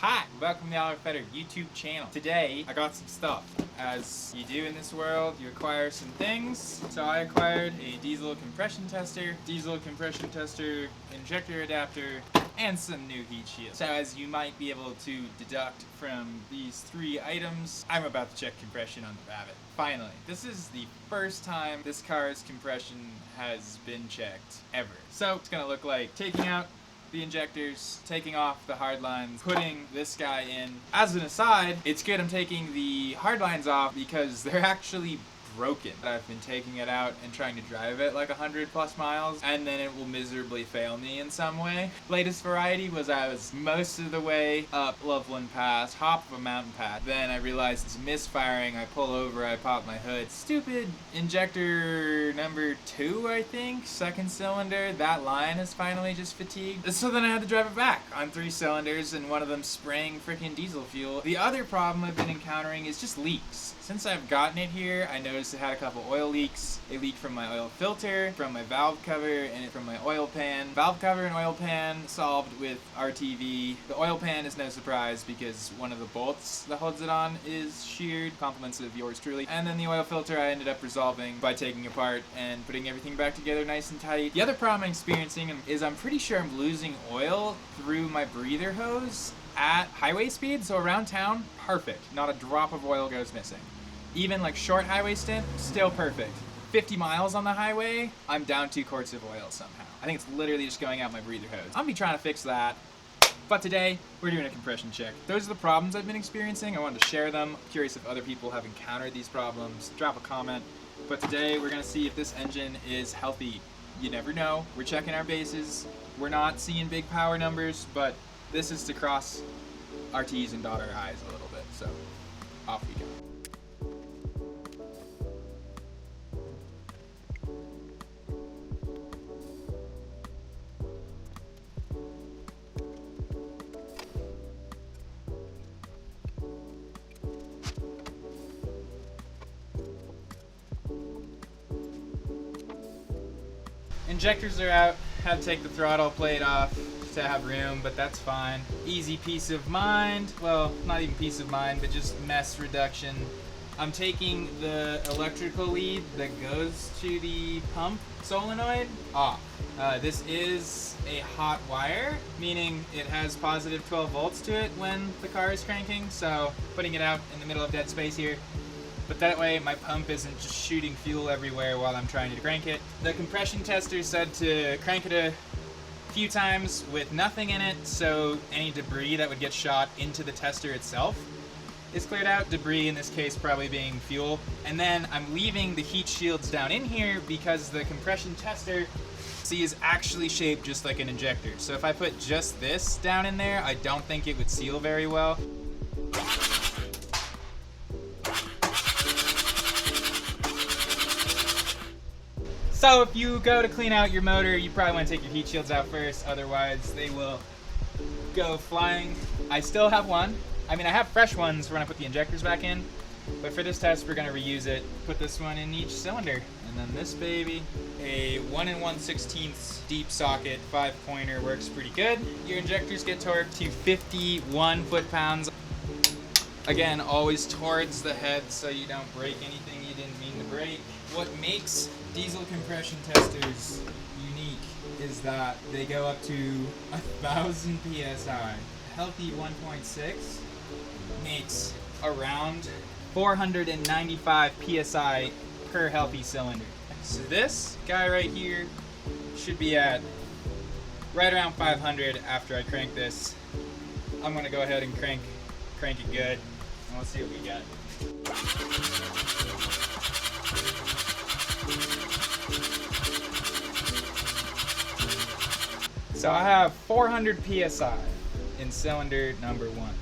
Hi, welcome to the Olly YouTube channel. Today, I got some stuff. As you do in this world, you acquire some things. So I acquired a diesel compression tester, injector adapter, and some new heat shields. So as you might be able to deduct from these three items, I'm about to check compression on the Rabbit. Finally, this is the first time this car's compression has been checked ever. So it's gonna look like taking out the injectors, taking off the hard lines, putting this guy in. As an aside, it's good I'm taking the hard lines off because they're actually broken. I've been taking it out and trying to drive it like 100 plus miles, and then it will miserably fail me in some way. Latest variety was I was most of the way up Loveland Pass, top of a mountain pass. Then I realized it's misfiring. I pull over, I pop my hood. Stupid injector number 2, I think, second cylinder. That line is finally just fatigued. So then I had to drive it back on 3 cylinders, and one of them spraying freaking diesel fuel. The other problem I've been encountering is just leaks. Since I've gotten it here, I noticed it had a couple oil leaks. A leak from my oil filter, from my valve cover, and from my oil pan. Valve cover and oil pan solved with RTV. The oil pan is no surprise because one of the bolts that holds it on is sheared, compliments of yours truly. And then the oil filter I ended up resolving by taking apart and putting everything back together nice and tight. The other problem I'm experiencing is I'm pretty sure I'm losing oil through my breather hose at highway speed, so around town, perfect. Not a drop of oil goes missing. Even like short highway stint, still perfect. 50 miles on the highway, I'm down 2 quarts of oil somehow. I think it's literally just going out my breather hose. I'm gonna be trying to fix that. But today, we're doing a compression check. Those are the problems I've been experiencing. I wanted to share them. I'm curious if other people have encountered these problems. Drop a comment. But today, we're gonna see if this engine is healthy. You never know. We're checking our bases. We're not seeing big power numbers, but this is to cross our T's and dot our I's a little bit. So, off we go. Injectors are out. Had to take the throttle plate off to have room, but that's fine. Easy peace of mind. Well, not even peace of mind, but just mess reduction. I'm taking the electrical lead that goes to the pump solenoid off. This is a hot wire, meaning it has positive 12 volts to it when the car is cranking, so putting it out in the middle of dead space here. But that way my pump isn't just shooting fuel everywhere while I'm trying to crank it. The compression tester said to crank it a few times with nothing in it, so any debris that would get shot into the tester itself is cleared out. Debris in this case probably being fuel. And then I'm leaving the heat shields down in here because the compression tester, see, is actually shaped just like an injector. So if I put just this down in there, I don't think it would seal very well. So if you go to clean out your motor, you probably want to take your heat shields out first, otherwise they will go flying. I still have one. I mean, I have fresh ones for when I put the injectors back in, but for this test, we're gonna reuse it. Put this one in each cylinder. And then this baby, a 1 1/16 deep socket 5-pointer works pretty good. Your injectors get torqued to 51 foot-pounds. Again, always towards the head so you don't break anything you didn't mean to break. What makes diesel compression testers unique is that they go up to 1,000 PSI. Healthy 1.6 makes around 495 PSI per healthy cylinder. So this guy right here should be at right around 500 after I crank this. I'm gonna go ahead and crank it good, and let's see what we got. So I have 400 PSI in cylinder number 1.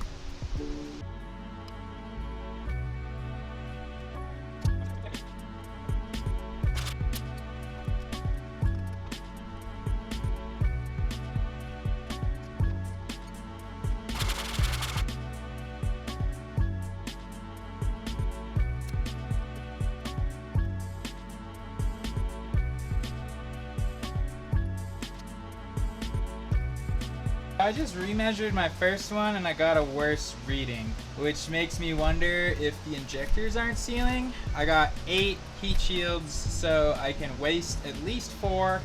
I just remeasured my first one and I got a worse reading, which makes me wonder if the injectors aren't sealing. I got 8 heat shields, so I can waste at least 4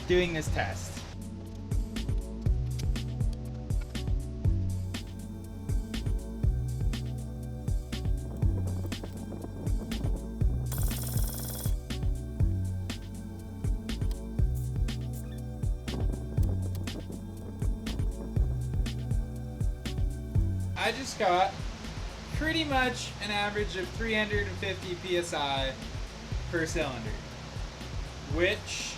doing this test. I just got pretty much an average of 350 psi per cylinder, which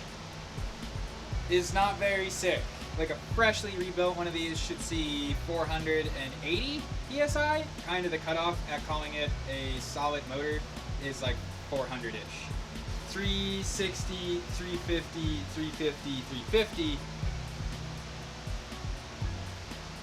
is not very sick. Like a freshly rebuilt one of these should see 480 psi. Kind of the cutoff at calling it a solid motor is like 400-ish. 360, 350, 350, 350.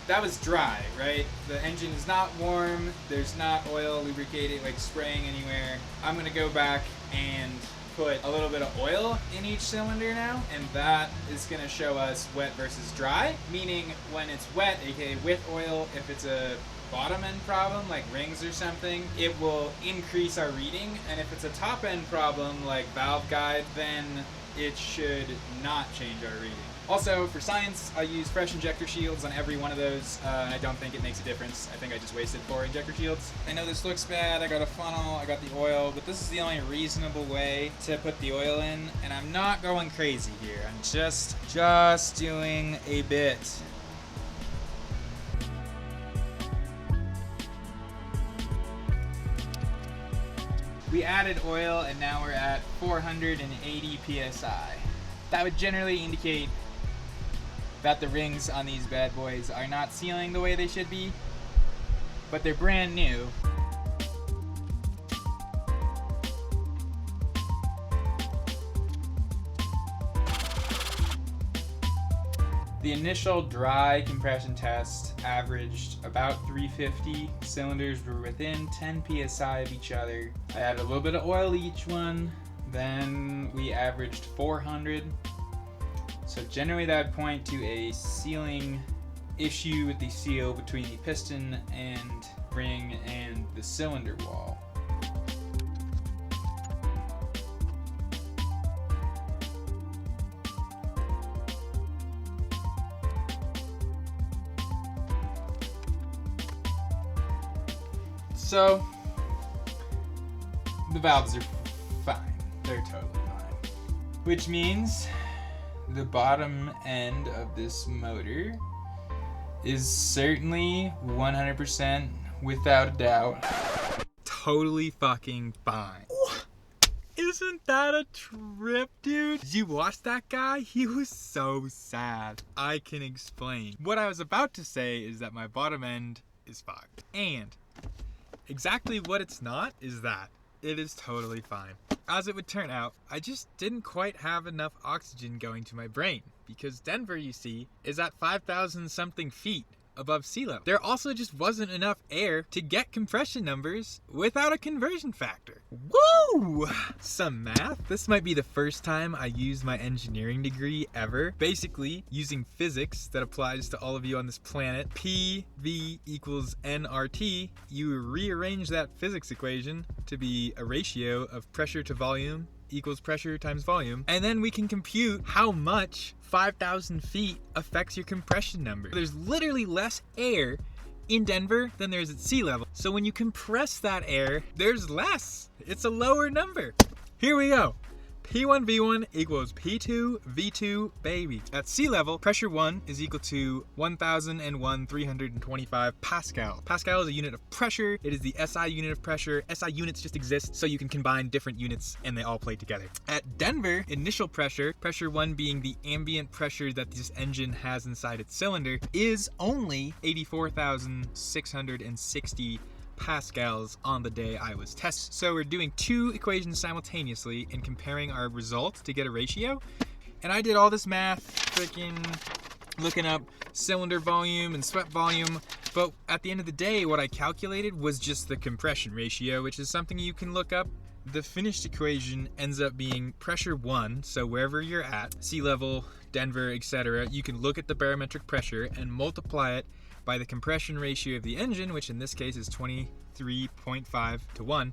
That was dry, right? The engine is not warm, there's not oil lubricating, like spraying anywhere. I'm gonna go back and put a little bit of oil in each cylinder now, and that is gonna show us wet versus dry, meaning when it's wet, aka with oil, if it's a bottom end problem like rings or something, it will increase our reading, and if it's a top end problem like valve guide, then it should not change our reading. Also, for science, I use fresh injector shields on every one of those, and I don't think it makes a difference. I think I just wasted 4 injector shields. I know this looks bad, I got a funnel, I got the oil, but this is the only reasonable way to put the oil in, and I'm not going crazy here. I'm just doing a bit. We added oil, and now we're at 480 psi. That would generally indicate that the rings on these bad boys are not sealing the way they should be, but they're brand new. The initial dry compression test averaged about 350. Cylinders were within 10 psi of each other. I added a little bit of oil each one, then we averaged 400. So generally that would point to a sealing issue with the seal between the piston and ring and the cylinder wall. So the valves are fine. They're totally fine. Which means the bottom end of this motor is certainly 100% without a doubt totally fucking fine. Isn't that a trip, dude? Did you watch that guy? He was so sad. I can explain. What I was about to say is that my bottom end is fucked. And exactly what it's not is that it is totally fine. As it would turn out, I just didn't quite have enough oxygen going to my brain, because Denver, you see, is at 5,000 something feet above sea level. There also just wasn't enough air to get compression numbers without a conversion factor. Woo! Some math. This might be the first time I used my engineering degree ever. Basically, using physics that applies to all of you on this planet, PV equals nRT, you rearrange that physics equation to be a ratio of pressure to volume equals pressure times volume, and then we can compute how much 5,000 feet affects your compression number. There's literally less air in Denver than there is at sea level. So when you compress that air, there's less. It's a lower number. Here we go. P1V1 equals P2V2, baby. At sea level, pressure 1 is equal to 1,001,325 Pascal. Pascal is a unit of pressure. It is the SI unit of pressure. SI units just exist so you can combine different units and they all play together. At Denver, initial pressure, pressure 1 being the ambient pressure that this engine has inside its cylinder, is only 84,660 pascals on the day I was tested. So we're doing 2 equations simultaneously and comparing our results to get a ratio. And I did all this math, freaking looking up cylinder volume and sweat volume, but at the end of the day, what I calculated was just the compression ratio, which is something you can look up the finished equation ends up being pressure 1, so wherever you're at, sea level, Denver, etc., you can look at the barometric pressure and multiply it by the compression ratio of the engine, which in this case is 23.5 to 1.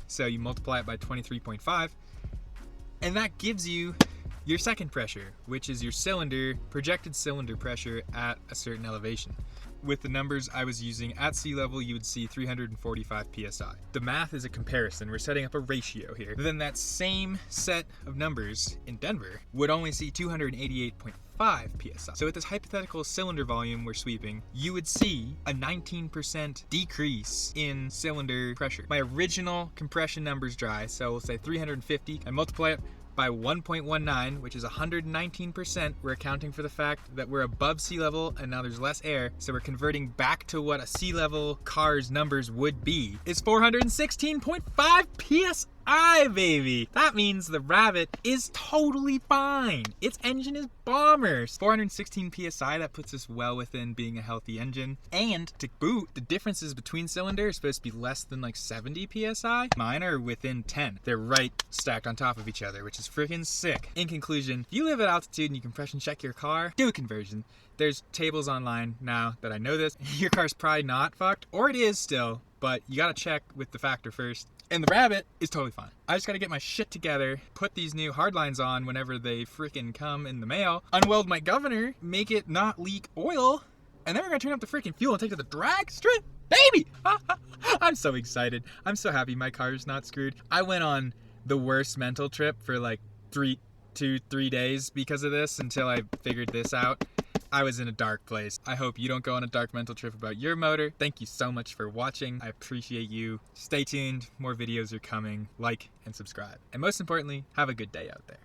So you multiply it by 23.5, and that gives you your second pressure, which is your projected cylinder pressure at a certain elevation. With the numbers I was using at sea level, you would see 345 psi. The math is a comparison. We're setting up a ratio here. Then that same set of numbers in Denver would only see 288.5 psi. So with this hypothetical cylinder volume we're sweeping, you would see a 19% decrease in cylinder pressure. My original compression number's dry, so we'll say 350. I multiply it by 1.19, which is 119%. We're accounting for the fact that we're above sea level and now there's less air, so we're converting back to what a sea level car's numbers would be. It's 416.5 psi, baby! That means the Rabbit is totally fine. Its engine is bombers. 416 psi, that puts us well within being a healthy engine. And to boot, the differences between cylinders are supposed to be less than like 70 psi. Mine are within 10. They're right stacked on top of each other, which is freaking sick. In conclusion, if you live at altitude and you compression check your car, do a conversion. There's tables online now that I know this. Your car's probably not fucked, or it is still, but you gotta check with the factor first. And the Rabbit is totally fine. I just gotta get my shit together, put these new hardlines on whenever they freaking come in the mail, unweld my governor, make it not leak oil, and then we're gonna turn up the freaking fuel and take it to the drag strip, baby! I'm so excited. I'm so happy my car's not screwed. I went on the worst mental trip for like 3 days because of this until I figured this out. I was in a dark place. I hope you don't go on a dark mental trip about your motor. Thank you so much for watching. I appreciate you. Stay tuned. More videos are coming. Like and subscribe. And most importantly, have a good day out there.